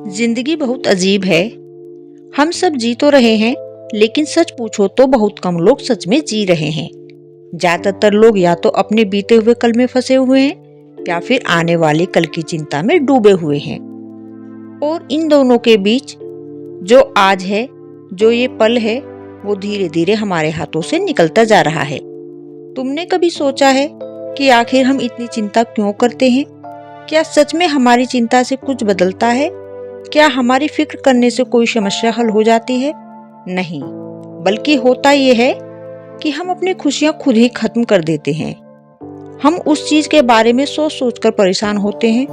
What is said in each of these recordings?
जिंदगी बहुत अजीब है। हम सब जी तो रहे हैं, लेकिन सच पूछो तो बहुत कम लोग सच में जी रहे हैं। ज्यादातर लोग या तो अपने बीते हुए कल में फंसे हुए हैं या फिर आने वाले कल की चिंता में डूबे हुए हैं। और इन दोनों के बीच जो आज है, जो ये पल है, वो धीरे धीरे हमारे हाथों से निकलता जा रहा है। तुमने कभी सोचा है कि आखिर हम इतनी चिंता क्यों करते हैं? क्या सच में हमारी चिंता से कुछ बदलता है? क्या हमारी फिक्र करने से कोई समस्या हल हो जाती है? नहीं, बल्कि होता यह है कि हम अपनी खुशियां खुद ही खत्म कर देते हैं। हम उस चीज के बारे में सोच सोच कर परेशान होते हैं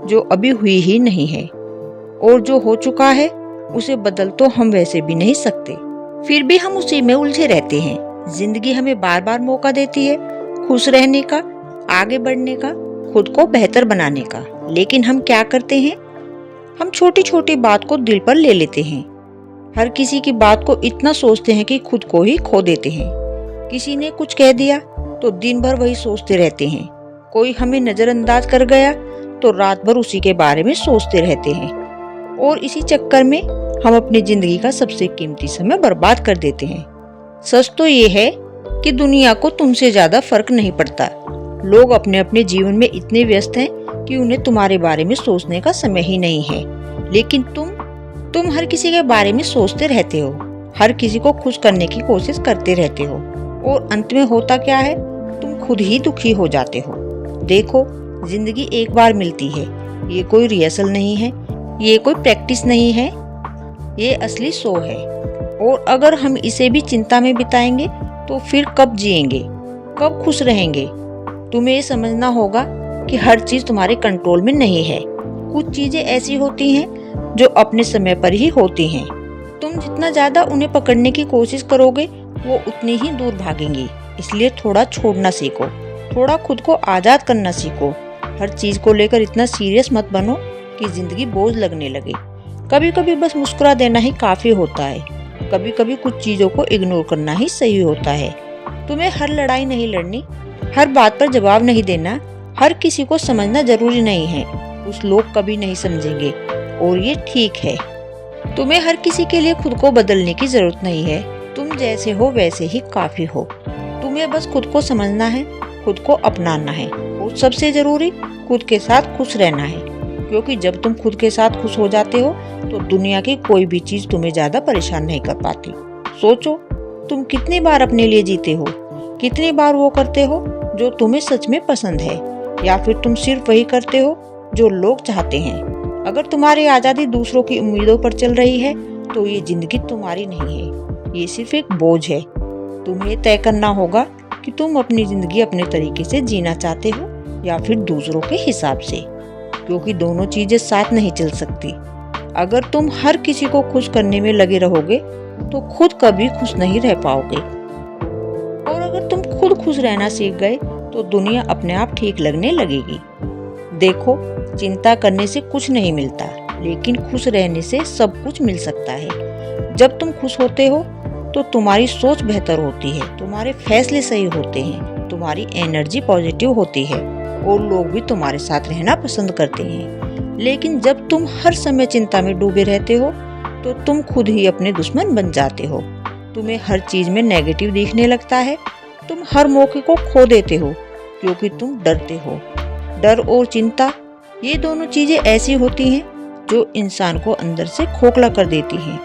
जो अभी हुई ही नहीं है, और जो हो चुका है उसे बदल तो हम वैसे भी नहीं सकते। फिर भी हम उसी में उलझे रहते हैं। जिंदगी हमें बार बार मौका देती है खुश रहने का, आगे बढ़ने का, खुद को बेहतर बनाने का। लेकिन हम क्या करते हैं? हम छोटी छोटी बात को दिल पर ले लेते हैं। हर किसी की बात को इतना सोचते हैं कि खुद को ही खो देते हैं। किसी ने कुछ कह दिया तो दिन भर वही सोचते रहते हैं। कोई हमें नजरअंदाज कर गया तो रात भर उसी के बारे में सोचते रहते हैं। और इसी चक्कर में हम अपनी जिंदगी का सबसे कीमती समय बर्बाद कर देते हैं। सच तो ये है कि दुनिया को तुमसे ज्यादा फर्क नहीं पड़ता। लोग अपने अपने जीवन में इतने व्यस्त हैं कि उन्हें तुम्हारे बारे में सोचने का समय ही नहीं है। लेकिन तुम हर किसी के बारे में सोचते रहते हो, हर किसी को खुश करने की कोशिश करते रहते हो, और अंत में होता क्या है? तुम खुद ही दुखी हो जाते हो। देखो, जिंदगी एक बार मिलती है। ये कोई रिहर्सल नहीं है, ये कोई प्रैक्टिस नहीं है, ये असली शो है। और अगर हम इसे भी चिंता में बिताएंगे तो फिर कब जिएंगे, कब खुश रहेंगे? तुम्हें ये समझना होगा कि हर चीज तुम्हारे कंट्रोल में नहीं है। कुछ चीजें ऐसी होती हैं जो अपने समय पर ही होती हैं। तुम जितना ज्यादा उन्हें पकड़ने की कोशिश करोगे, वो उतनी ही दूर भागेंगी। इसलिए थोड़ा छोड़ना सीखो, थोड़ा खुद को आजाद करना सीखो। हर चीज को लेकर इतना सीरियस मत बनो कि जिंदगी बोझ लगने लगे। कभी कभी बस मुस्कुरा देना ही काफी होता है। कभी कभी कुछ चीजों को इग्नोर करना ही सही होता है। तुम्हें हर लड़ाई नहीं लड़नी, हर बात पर जवाब नहीं देना, हर किसी को समझना जरूरी नहीं है। कुछ लोग कभी नहीं समझेंगे और ये ठीक है। तुम्हें हर किसी के लिए खुद को बदलने की जरूरत नहीं है। तुम जैसे हो वैसे ही काफी हो। तुम्हें बस खुद को समझना है, खुद को अपनाना है, और सबसे जरूरी खुद के साथ खुश रहना है। क्योंकि जब तुम खुद के साथ खुश हो जाते हो तो दुनिया की कोई भी चीज तुम्हें ज्यादा परेशान नहीं कर पाती। सोचो, तुम कितनी बार अपने लिए जीते हो, कितनी बार वो करते हो जो तुम्हें सच में पसंद है, या फिर तुम सिर्फ वही करते हो जो लोग चाहते हैं। अगर तुम्हारी आजादी दूसरों की उम्मीदों पर चल रही है तो ये जिंदगी तुम्हारी नहीं है, ये सिर्फ एक बोझ है। तुम्हें तय करना होगा कि तुम अपनी जिंदगी अपने तरीके से जीना चाहते हो या फिर दूसरों के हिसाब से, क्योंकि दोनों चीजें साथ नहीं चल सकती। अगर तुम हर किसी को खुश करने में लगे रहोगे तो खुद कभी खुश नहीं रह पाओगे। और अगर तुम खुद खुश रहना सीख गए तो दुनिया अपने आप ठीक लगने लगेगी। देखो, चिंता करने से कुछ नहीं मिलता, लेकिन खुश रहने से सब कुछ मिल सकता है। जब तुम खुश होते हो तो तुम्हारी सोच बेहतर होती है, तुम्हारे फैसले सही होते हैं, तुम्हारी एनर्जी पॉजिटिव होती है, और लोग भी तुम्हारे साथ रहना पसंद करते हैं। लेकिन जब तुम हर समय चिंता में डूबे रहते हो तो तुम खुद ही अपने दुश्मन बन जाते हो। तुम्हें हर चीज में नेगेटिव दिखने लगता है। तुम हर मौके को खो देते हो क्योंकि तुम डरते हो। डर और चिंता, ये दोनों चीजें ऐसी होती हैं जो इंसान को अंदर से खोखला कर देती हैं।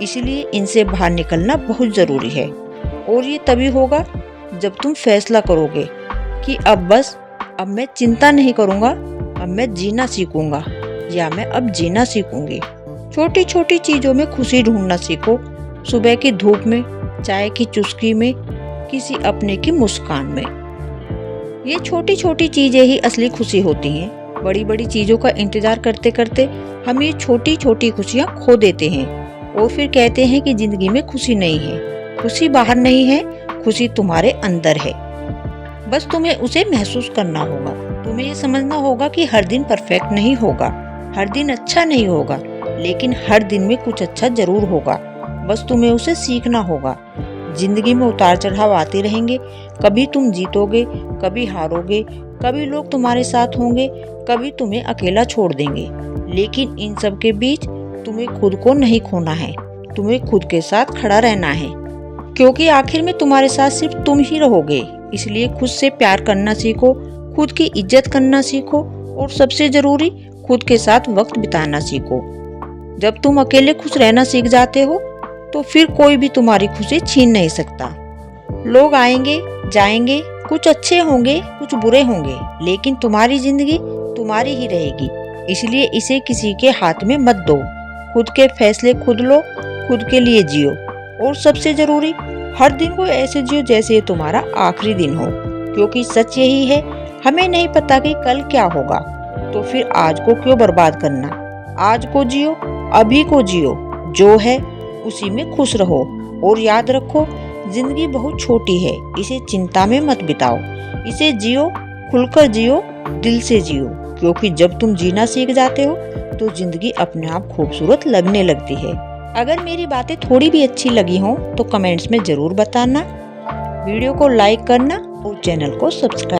इसलिए इनसे बाहर निकलना बहुत जरूरी है। और ये तभी होगा जब तुम फैसला करोगे कि अब मैं चिंता नहीं करूंगा, अब मैं जीना सीखूंगा, या मैं अब जीना सीखूंगी। छोटी छोटी चीजों में खुशी ढूंढना सीखो। सुबह की धूप में, चाय की चुस्की में, किसी अपने की मुस्कान में। ये छोटी छोटी चीजें ही असली खुशी होती हैं। बड़ी बड़ी चीजों का इंतजार करते करते हम ये छोटी छोटी खुशियां खो देते हैं, और फिर कहते हैं कि जिंदगी में खुशी नहीं है। खुशी बाहर नहीं है, खुशी तुम्हारे अंदर है। बस तुम्हें उसे महसूस करना होगा। तुम्हें ये समझना होगा कि हर दिन परफेक्ट नहीं होगा, हर दिन अच्छा नहीं होगा, लेकिन हर दिन में कुछ अच्छा जरूर होगा। बस तुम्हें उसे सीखना होगा। जिंदगी में उतार चढ़ाव आते रहेंगे। कभी तुम जीतोगे, कभी हारोगे, कभी लोग तुम्हारे साथ होंगे, कभी तुम्हें अकेला छोड़ देंगे, लेकिन इन सब के बीच तुम्हें खुद को नहीं खोना है। तुम्हें खुद के साथ खड़ा रहना है, क्योंकि आखिर में तुम्हारे साथ सिर्फ तुम ही रहोगे। इसलिए खुद से प्यार करना सीखो, खुद की इज्जत करना सीखो और सबसे जरूरी खुद के साथ वक्त बिताना सीखो। जब तुम अकेले खुश रहना सीख जाते हो तो फिर कोई भी तुम्हारी खुशी छीन नहीं सकता। लोग आएंगे जाएंगे, कुछ अच्छे होंगे कुछ बुरे होंगे, लेकिन तुम्हारी जिंदगी तुम्हारी ही रहेगी। इसलिए इसे किसी के हाथ में मत दो। खुद के फैसले खुद लो, खुद के लिए जियो और सबसे जरूरी हर दिन को ऐसे जियो जैसे ये तुम्हारा आखिरी दिन हो, क्योंकि सच यही है, हमें नहीं पता कि कल क्या होगा। तो फिर आज को क्यों बर्बाद करना। आज को जियो, अभी को जियो, जो है उसी में खुश रहो। और याद रखो, जिंदगी बहुत छोटी है, इसे चिंता में मत बिताओ। इसे जियो, खुलकर जियो, दिल से जियो, क्योंकि जब तुम जीना सीख जाते हो तो जिंदगी अपने आप खूबसूरत लगने लगती है। अगर मेरी बातें थोड़ी भी अच्छी लगी हों तो कमेंट्स में जरूर बताना, वीडियो को लाइक करना और चैनल को सब्सक्राइब